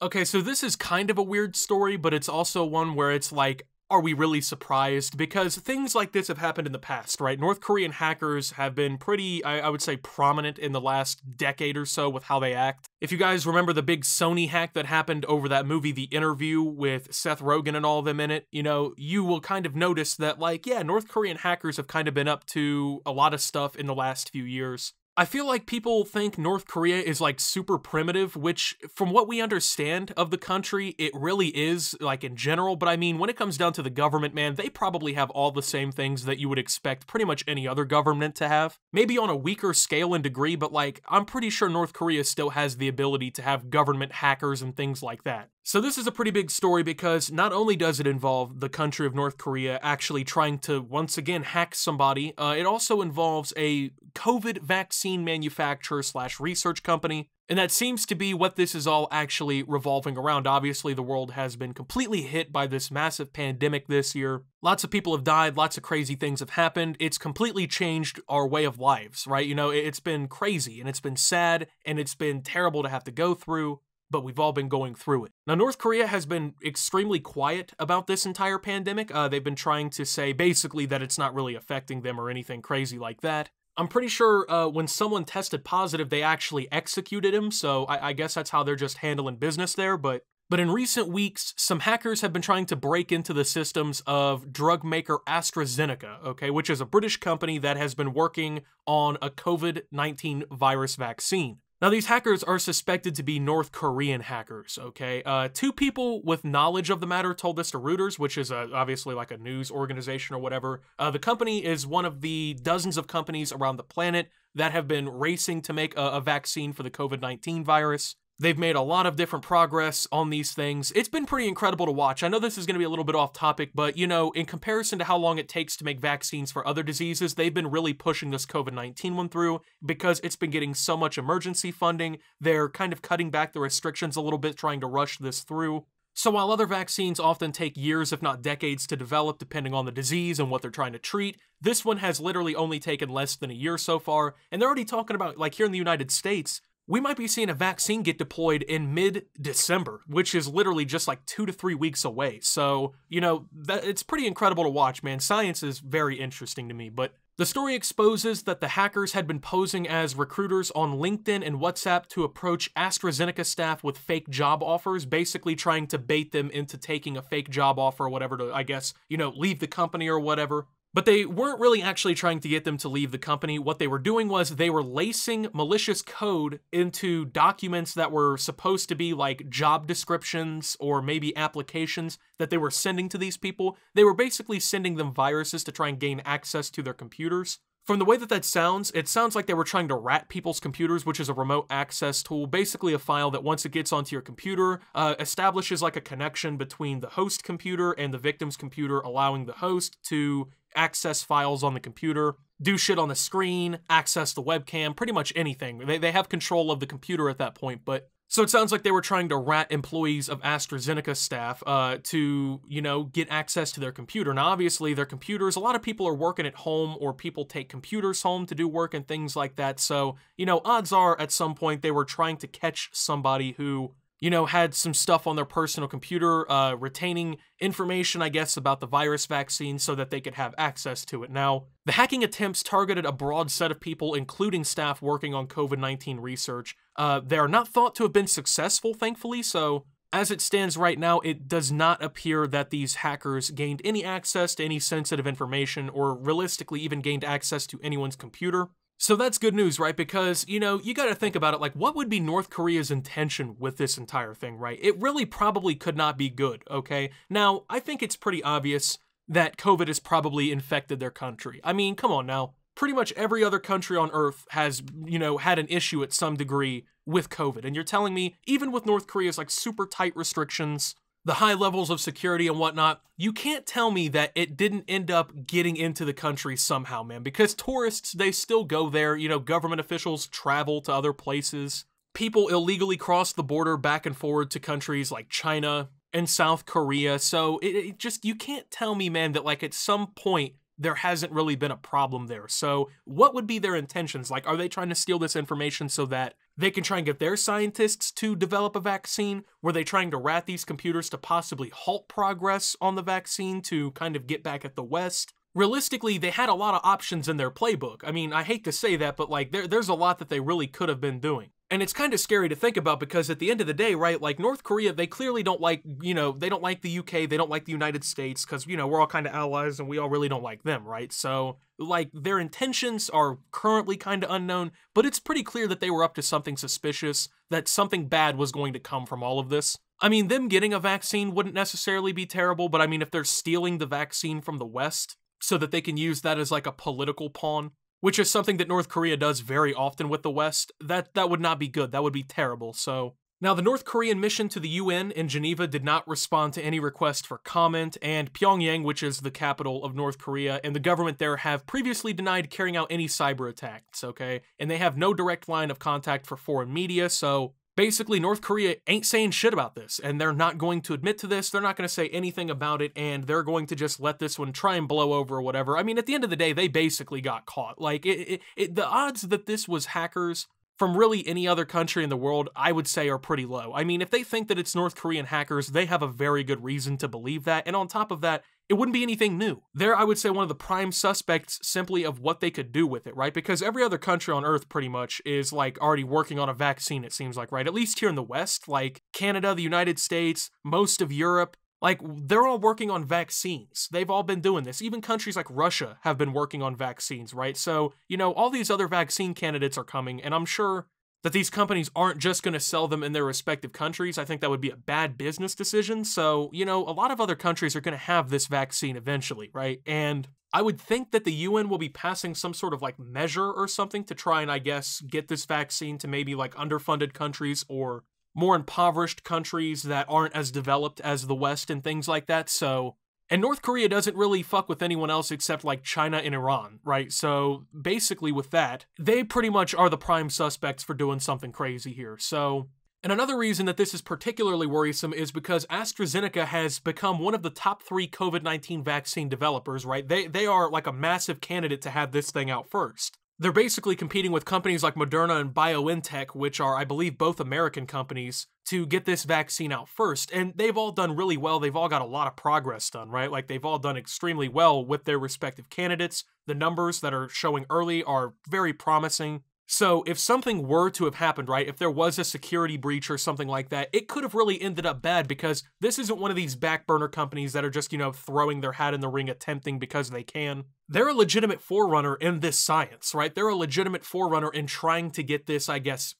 Okay, so this is kind of a weird story, but it's also one where it's like, are we really surprised? Because things like this have happened in the past, right? North Korean hackers have been pretty, I would say, prominent in the last decade or so with how they act. If you guys remember the big Sony hack that happened over that movie, The Interview, with Seth Rogen and all of them in it, you know, you will kind of notice that, like, yeah, North Korean hackers have kind of been up to a lot of stuff in the last few years. I feel like people think North Korea is like super primitive, which from what we understand of the country, it really is, like, in general. But I mean, when it comes down to the government, man, they probably have all the same things that you would expect pretty much any other government to have. Maybe on a weaker scale and degree, but like, I'm pretty sure North Korea still has the ability to have government hackers and things like that. So this is a pretty big story because not only does it involve the country of North Korea actually trying to once again hack somebody, it also involves a COVID vaccine manufacturer slash research company. And that seems to be what this is all actually revolving around. Obviously, the world has been completely hit by this massive pandemic this year. Lots of people have died, lots of crazy things have happened. It's completely changed our way of lives, right? You know, it's been crazy and it's been sad and it's been terrible to have to go through, but we've all been going through it. Now, North Korea has been extremely quiet about this entire pandemic. They've been trying to say basically that it's not really affecting them or anything crazy like that. I'm pretty sure when someone tested positive, they actually executed him, so I guess that's how they're just handling business there, but in recent weeks, some hackers have been trying to break into the systems of drug maker AstraZeneca, okay, which is a British company that has been working on a COVID-19 virus vaccine. Now, these hackers are suspected to be North Korean hackers, okay? Two people with knowledge of the matter told this to Reuters, which is obviously like a news organization or whatever. The company is one of the dozens of companies around the planet that have been racing to make a vaccine for the COVID-19 virus. They've made a lot of different progress on these things. It's been pretty incredible to watch. I know this is going to be a little bit off topic, but, you know, in comparison to how long it takes to make vaccines for other diseases, they've been really pushing this COVID-19 one through because it's been getting so much emergency funding. They're kind of cutting back the restrictions a little bit, trying to rush this through. So while other vaccines often take years, if not decades, to develop depending on the disease and what they're trying to treat, this one has literally only taken less than a year so far. And they're already talking about, like, here in the United States, we might be seeing a vaccine get deployed in mid-December, which is literally just like 2 to 3 weeks away. So, you know, it's pretty incredible to watch, man. Science is very interesting to me, but the story exposes that the hackers had been posing as recruiters on LinkedIn and WhatsApp to approach AstraZeneca staff with fake job offers, basically trying to bait them into taking a fake job offer or whatever to, I guess, you know, leave the company or whatever. But they weren't really actually trying to get them to leave the company. What they were doing was they were lacing malicious code into documents that were supposed to be like job descriptions or maybe applications that they were sending to these people. They were basically sending them viruses to try and gain access to their computers. From the way that sounds, it sounds like they were trying to rat people's computers, which is a remote access tool, basically a file that once it gets onto your computer, establishes like a connection between the host computer and the victim's computer, allowing the host to access files on the computer, do shit on the screen, access the webcam, pretty much anything. They have control of the computer at that point, but so it sounds like they were trying to rat employees of AstraZeneca staff to, you know, get access to their computer. Now, obviously, their computers, a lot of people are working at home or people take computers home to do work and things like that. So, you know, odds are at some point they were trying to catch somebody who, you know, had some stuff on their personal computer, retaining information, I guess, about the virus vaccine so that they could have access to it. Now, the hacking attempts targeted a broad set of people, including staff working on COVID-19 research. They are not thought to have been successful, thankfully, so as it stands right now, it does not appear that these hackers gained any access to any sensitive information or realistically even gained access to anyone's computer. So that's good news, right? Because, you know, you gotta think about it, like, what would be North Korea's intention with this entire thing, right? It really probably could not be good, okay? Now, I think it's pretty obvious that COVID has probably infected their country. I mean, come on now. Pretty much every other country on Earth has, you know, had an issue at some degree with COVID. And you're telling me, even with North Korea's, like, super tight restrictions, the high levels of security and whatnot, you can't tell me that it didn't end up getting into the country somehow, man, because tourists, they still go there, you know, government officials travel to other places, people illegally cross the border back and forward to countries like China and South Korea, so it just, you can't tell me, man, that like at some point there hasn't really been a problem there. So what would be their intentions? Like, are they trying to steal this information so that they can try and get their scientists to develop a vaccine. Were they trying to rat these computers to possibly halt progress on the vaccine to kind of get back at the West? Realistically, they had a lot of options in their playbook. I mean, I hate to say that, but like there's a lot that they really could have been doing. And it's kind of scary to think about because at the end of the day, right, like North Korea, they clearly don't like, they don't like the UK, they don't like the United States because, we're all kind of allies and we all really don't like them, right? So, like, their intentions are currently kind of unknown, but it's pretty clear that they were up to something suspicious, that something bad was going to come from all of this. I mean, them getting a vaccine wouldn't necessarily be terrible, but I mean, if they're stealing the vaccine from the West so that they can use that as like a political pawn, which is something that North Korea does very often with the West, that would not be good. That would be terrible. So now the North Korean mission to the UN in Geneva did not respond to any request for comment, and Pyongyang, which is the capital of North Korea, and the government there have previously denied carrying out any cyber attacks, okay? And they have no direct line of contact for foreign media, so basically, North Korea ain't saying shit about this, and they're not going to admit to this, they're not going to say anything about it, and they're going to just let this one try and blow over or whatever. I mean, at the end of the day, they basically got caught. Like, the odds that this was hackers from really any other country in the world, I would say are pretty low. I mean, if they think that it's North Korean hackers, they have a very good reason to believe that, and on top of that, it wouldn't be anything new. They're, I would say, one of the prime suspects simply of what they could do with it, right? Because every other country on Earth pretty much is like already working on a vaccine, it seems like, right? At least here in the West, like Canada, the United States, most of Europe, like they're all working on vaccines. They've all been doing this. Even countries like Russia have been working on vaccines, right? So, all these other vaccine candidates are coming, and I'm sure that these companies aren't just going to sell them in their respective countries. I think that would be a bad business decision. So, a lot of other countries are going to have this vaccine eventually, right? And I would think that the UN will be passing some sort of like measure or something to try and, I guess, get this vaccine to maybe like underfunded countries or more impoverished countries that aren't as developed as the West and things like that. So, and North Korea doesn't really fuck with anyone else except like China and Iran, right? So basically with that, they pretty much are the prime suspects for doing something crazy here. So, and another reason that this is particularly worrisome is because AstraZeneca has become one of the top 3 COVID-19 vaccine developers, right? They are like a massive candidate to have this thing out first. They're basically competing with companies like Moderna and BioNTech, which are, I believe, both American companies, to get this vaccine out first. And they've all done really well. They've all got a lot of progress done, right? Like, they've all done extremely well with their respective candidates. The numbers that are showing early are very promising. So if something were to have happened, right, if there was a security breach or something like that, it could have really ended up bad because this isn't one of these back burner companies that are just, throwing their hat in the ring attempting because they can. They're a legitimate forerunner in this science, right? They're a legitimate forerunner in trying to get this, I guess,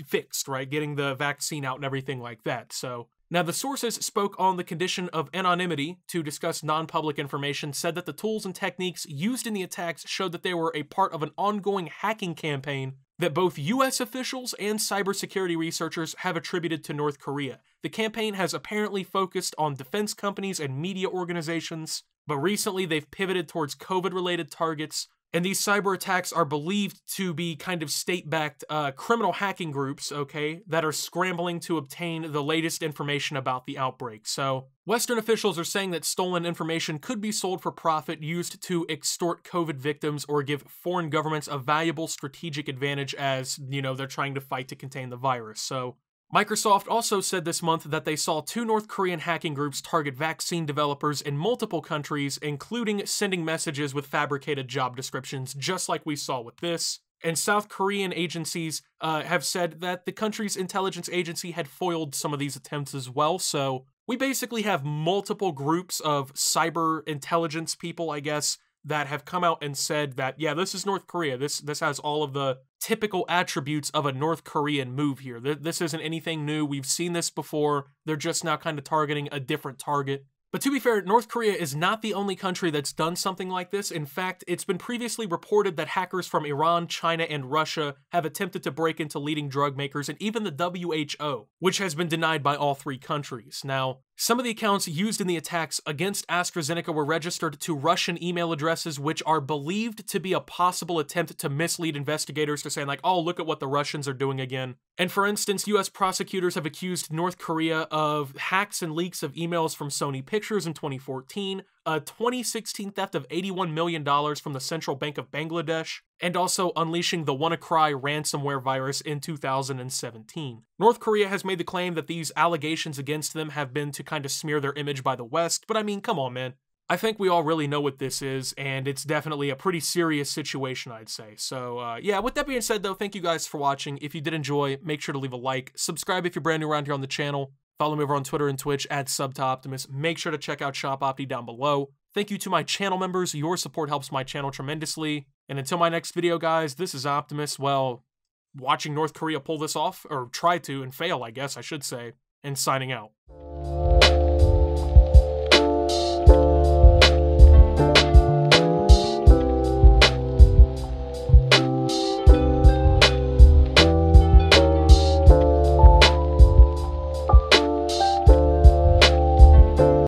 fixed, right? Getting the vaccine out and everything like that. So now, the sources spoke on the condition of anonymity to discuss non-public information, said that the tools and techniques used in the attacks showed that they were a part of an ongoing hacking campaign that both US officials and cybersecurity researchers have attributed to North Korea. The campaign has apparently focused on defense companies and media organizations, but recently they've pivoted towards COVID-related targets. And these cyber attacks are believed to be kind of state-backed criminal hacking groups, okay, that are scrambling to obtain the latest information about the outbreak. So, Western officials are saying that stolen information could be sold for profit, used to extort COVID victims or give foreign governments a valuable strategic advantage as, they're trying to fight to contain the virus. So, Microsoft also said this month that they saw 2 North Korean hacking groups target vaccine developers in multiple countries, including sending messages with fabricated job descriptions, just like we saw with this. And South Korean agencies have said that the country's intelligence agency had foiled some of these attempts as well. So we basically have multiple groups of cyber intelligence people, I guess, that have come out and said that, yeah, this is North Korea. This has all of the typical attributes of a North Korean move here. This isn't anything new. We've seen this before. They're just now kind of targeting a different target. But to be fair, North Korea is not the only country that's done something like this. In fact, it's been previously reported that hackers from Iran, China, and Russia have attempted to break into leading drug makers and even the WHO, which has been denied by all 3 countries. Now, some of the accounts used in the attacks against AstraZeneca were registered to Russian email addresses, which are believed to be a possible attempt to mislead investigators to saying like, oh, look at what the Russians are doing again. And for instance, US prosecutors have accused North Korea of hacks and leaks of emails from Sony Pictures in 2014, a 2016 theft of $81 million from the Central Bank of Bangladesh, and also unleashing the WannaCry ransomware virus in 2017. North Korea has made the claim that these allegations against them have been to kind of smear their image by the West, but I mean, come on, man. I think we all really know what this is, and it's definitely a pretty serious situation, I'd say. So, yeah, with that being said, though, thank you guys for watching. If you did enjoy, make sure to leave a like. Subscribe if you're brand new around here on the channel. Follow me over on Twitter and Twitch at SubToOptimus. Make sure to check out ShopOpti down below. Thank you to my channel members. Your support helps my channel tremendously. And until my next video, guys, this is Optimus, well, watching North Korea pull this off, or try to and fail, I guess I should say, and signing out.